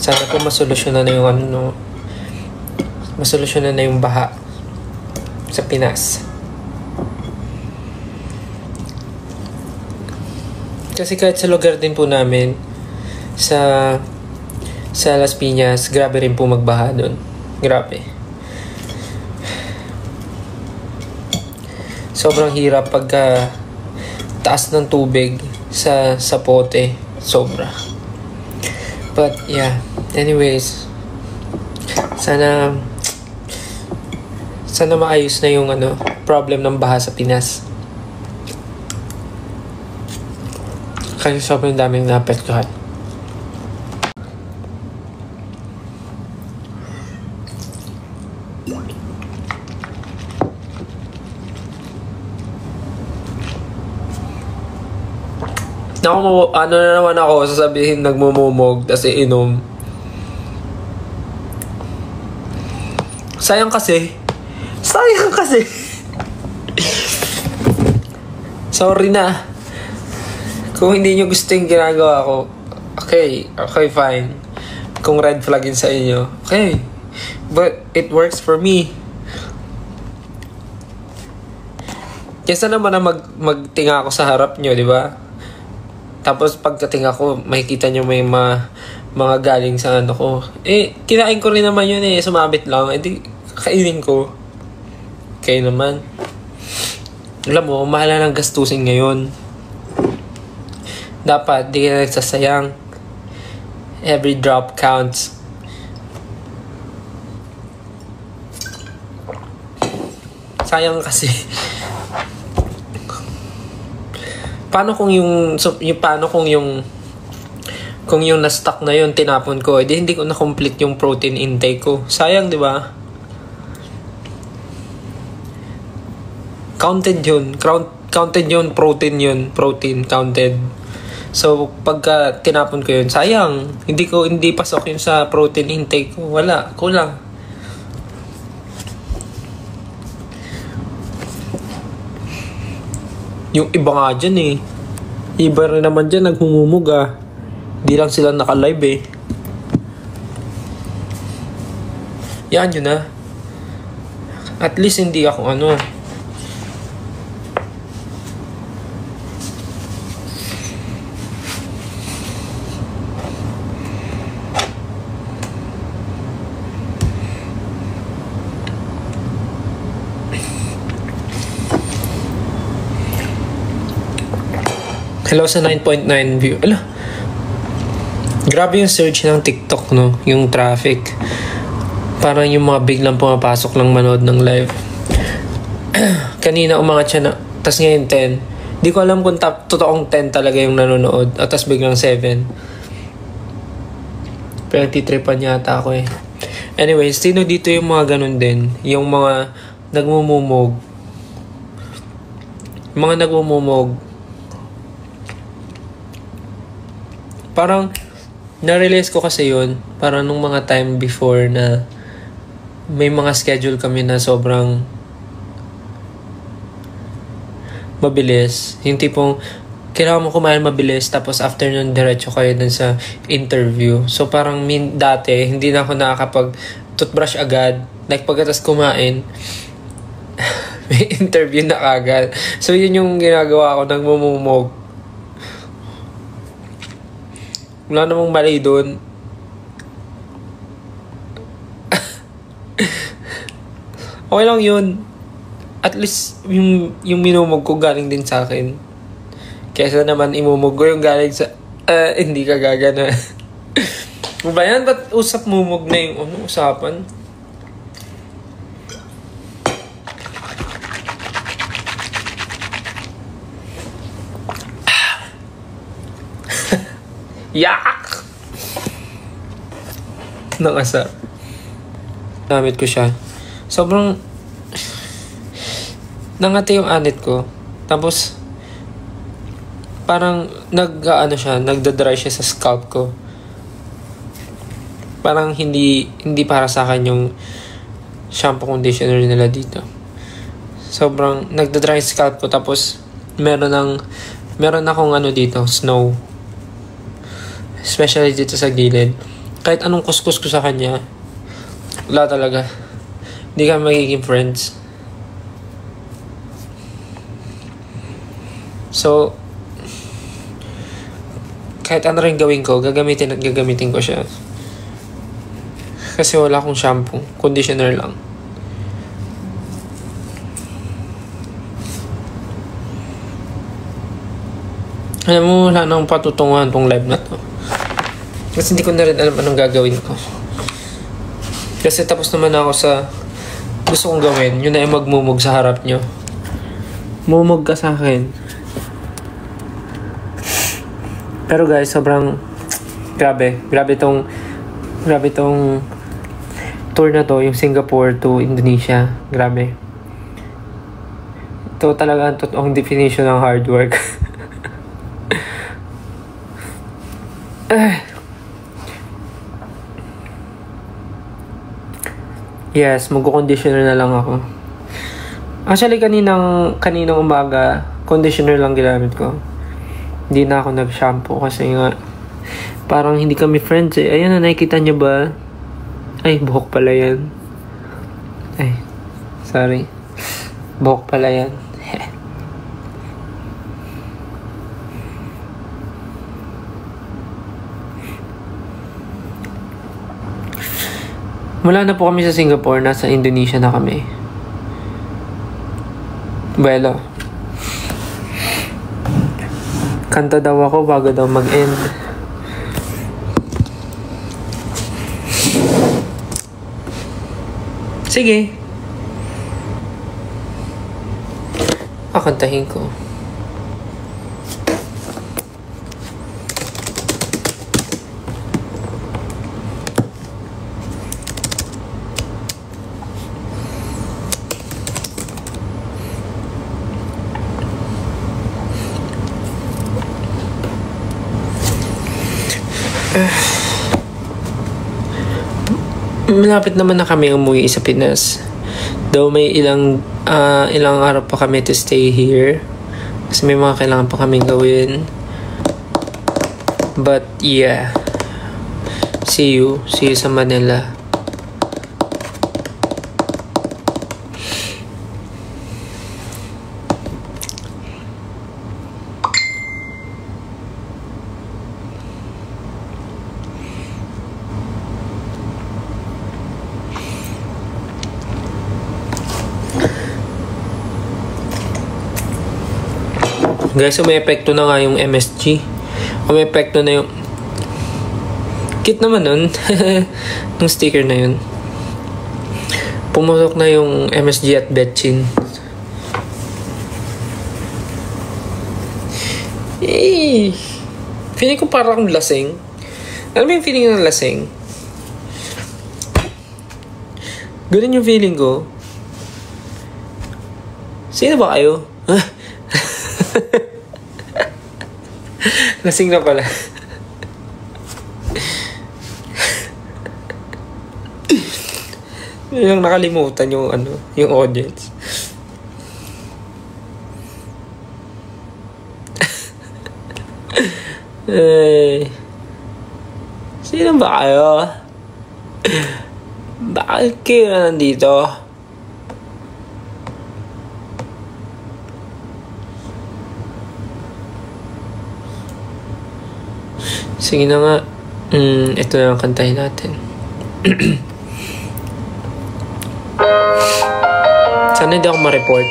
Sana po masolusyonan na yung masolusyonan na yung baha sa Pinas. Kasi kahit sa lugar din po namin, sa Las Piñas, grabe rin po magbaha doon. Grabe. Sobrang hirap pagka taas ng tubig sa pote. Sobra. But yeah, anyways, sana maayos na yung problem ng baha sa Pinas. Kasi sobrang daming naapektuhan. Ano na naman ako, sasabihin nagmumumog, tas iinom. Sayang kasi. Sorry na. Kung hindi nyo gusto yung ginagawa ko, okay, fine. Kung red flag yun sa inyo, okay. But it works for me. Kesa naman na magtinga ako sa harap nyo, di ba? Tapos pagkatinga ko, makikita nyo may mga galing sa ko. Kinain ko rin naman yun sumabit lang. Di, kainin ko. Kayo naman. Alam mo, mahal na ng gastusin ngayon. Dapat, di ka na nagsasayang. Every drop counts. Sayang kasi. Paano kung yung na-stock na yun, tinapon ko, hindi ko na-complete yung protein intake ko. Sayang, di ba? Counted yun. Counted yun, protein counted. So, pagka tinapon ko yun, sayang. Hindi pasok yun sa protein intake ko. Wala, kulang. Yung iba nga dyan Iba rin naman dyan, nagmumumog Di lang sila naka-live Yan yun At least hindi ako Hello sa 9.9 view. Grabe yung surge ng TikTok, no? Yung traffic. Parang yung mga biglang pumapasok lang manood ng live. Kanina umangat siya tas ngayon 10. Di ko alam kung totoong 10 talaga yung nanonood. At tas biglang 7. Pero titripan yata ako Anyways, sino dito yung mga ganun din? Yung mga nagmumumog. Parang, na-realize ko kasi yun, parang nung mga time before na may mga schedule kami na sobrang mabilis. Yung tipong, kailangan mo kumain mabilis, tapos after nun, diretso kayo dun sa interview. So parang dati, hindi na ako nakakapag-toothbrush agad. Like pagkatas kumain, may interview na agad. So yun yung ginagawa ko, nagmumumog. Wala namang mali doon. Okay lang yun. At least, yung minumog ko galing din sa akin. Kesa naman imumog ko yung galing sa... hindi ka gagana. Ba yan? Ba't usap mumog na yung usapan? Yak! Nakasar. Namit ko siya. Sobrang nangati yung anit ko. Tapos parang nagda-dry siya sa scalp ko. Parang hindi para sa akin yung shampoo conditioner nila dito. Sobrang nagda-dry scalp ko, tapos meron akong dito, snow. Especially dito sa gilid. kahit anong kuskus ko sa kanya, wala talaga. Hindi kami magiging friends. So, kahit ano rin gawin ko, gagamitin ko siya. Kasi wala akong shampoo. Conditioner lang. Alam mo, wala nang patutunguhan tong live na to. Kasi hindi ko na rin alam anong gagawin ko. Kasi tapos naman ako sa gusto kong gawin. Yun na yung magmumug sa harap nyo. Mumug ka sa akin. Pero guys, sobrang grabe tong tour na to, yung Singapore to Indonesia. Grabe. Ito talaga ang totoong definition ng hard work. Yes, magko-conditioner na lang ako. Actually, kaninang umaga, conditioner lang ginamit ko. Hindi na ako nag-shampoo kasi nga parang hindi kami friends eh. Ayan na, nakikita niyo ba? Ay, buhok pala yan. Ay, sorry. Buhok pala yan. Wala na po kami sa Singapore. Nasa Indonesia na kami. Bueno. Kanta daw ako bago daw mag-end. Sige. Kakantahin ko. Malapit naman na kami umuwi sa Pinas. Though may ilang araw pa kami to stay here. Kasi may mga kailangan pa kaming gawin. But yeah. See you sa Manila. Guys, so may epekto na nga yung MSG. O may epekto na yung... Cute naman nun. Yung sticker na yun. Pumusok na yung MSG at Betchin. Eh, feeling ko parang lasing. Alam mo yung feeling ng lasing? Ganun yung feeling ko. Sino ba kayo? Lasing na pala. Yung nakalimutan yung yung audience. Sino ba kayo? Bakit kayo nandito? Sige na nga. Ito na ang kantahin natin. Sana hindi ako ma-report.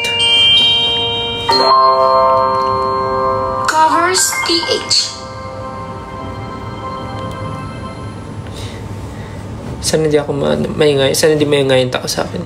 Covers PH. Sana hindi ako maingay. Sana hindi maingay yung tao sa akin.